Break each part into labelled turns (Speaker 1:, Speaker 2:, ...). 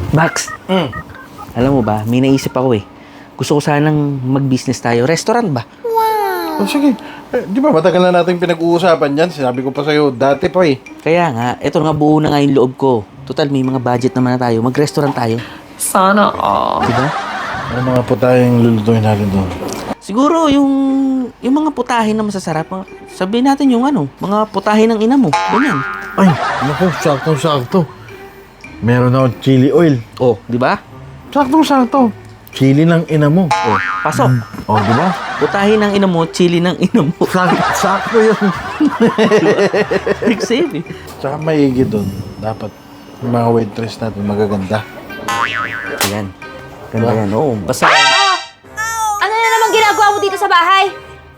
Speaker 1: Max, alam mo ba, may naisip ako eh. Gusto ko sanang mag-business tayo. Restaurant ba?
Speaker 2: Oh, sige. Di ba matagal na natin pinag-uusapan yan? Sinabi ko pa sa'yo dati pa eh.
Speaker 1: Kaya nga, eto nga buo na nga yung loob ko. Total, may mga budget naman na tayo. Mag-restaurant tayo.
Speaker 3: Sana all.
Speaker 1: Diba?
Speaker 2: Ano mga putahing lulutuin natin doon?
Speaker 1: Siguro yung mga putahin na masasarap. Sabihin natin yung mga putahin ng ina mo. Ganyan.
Speaker 2: Ay, naku, saktong-sakto. Meron ako chili oil.
Speaker 1: Oh, di ba?
Speaker 2: Saktong-sakto. Chili ng ina mo.
Speaker 1: Oh, pasok.
Speaker 2: Oh, di ba?
Speaker 1: Putahin ng ina mo, chili ng ina mo.
Speaker 2: Sakto yun.
Speaker 1: Big save eh.
Speaker 2: Tsaka maigi doon. Dapat yung mga waitress natin magaganda.
Speaker 1: Ayan. Ganda yan. Oo, basta...
Speaker 4: Ano na naman ginagawa mo dito sa bahay?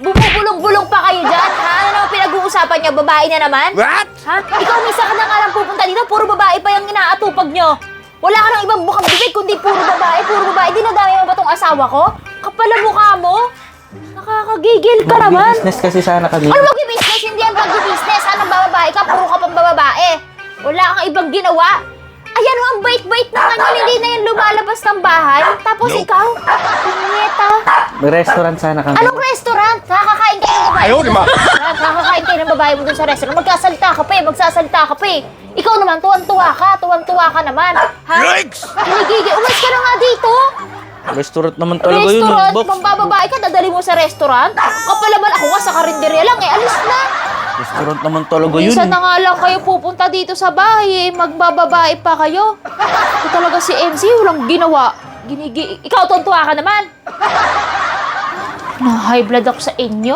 Speaker 4: Bumubulong-bulong pa kayo dyan, ha? Ano naman pinag-uusapan niyo? Babae na naman?
Speaker 1: What?
Speaker 4: Ha? Ikaw minsan ka na nga lang pupunta dito, puro babae pa yung inaatupag niyo. Wala ka nang ibang bukang bibig, kundi puro babae, puro babae. Dinadaya mo ba tong asawa ko? Kapal ang mukha mo? Nakakagigil ka naman.
Speaker 1: Mag-business kasi sana kami.
Speaker 4: Ano mag-business? Hindi yan mag-business. Anong bababae ka? Puro ka pang babae. Wala kang ibang ginawa. Ayan o, ang bait-bait na kanya. Hindi na yan lumalabas ng bahay. Tapos ikaw, punyeta.
Speaker 1: Mag-restaurant sana kami.
Speaker 4: Anong restaurant? Nakakain kayo ng babae mo dun. Nakakain kayo ng babae mo dun sa restaurant. Magsasalita ka pa eh, magsasalita ka pa eh. Ikaw naman, tuwan-tuwa ka naman. Ha? Hinigigil. Umalis ka na nga dito.
Speaker 1: Restaurant naman talaga yun.
Speaker 4: Restaurant,
Speaker 1: Box.
Speaker 4: mambababae ka, dadali mo sa restaurant. Kapal naman ako nga sa karinderya lang eh. Alis na.
Speaker 1: Restaurant naman talaga yun.
Speaker 4: Minsan na nga lang kayo pupunta dito sa bahay eh. Magbababae pa kayo. Ito talaga si MC, walang ginawa. Ikaw, tuntua ka naman. Na high blood ako sa inyo.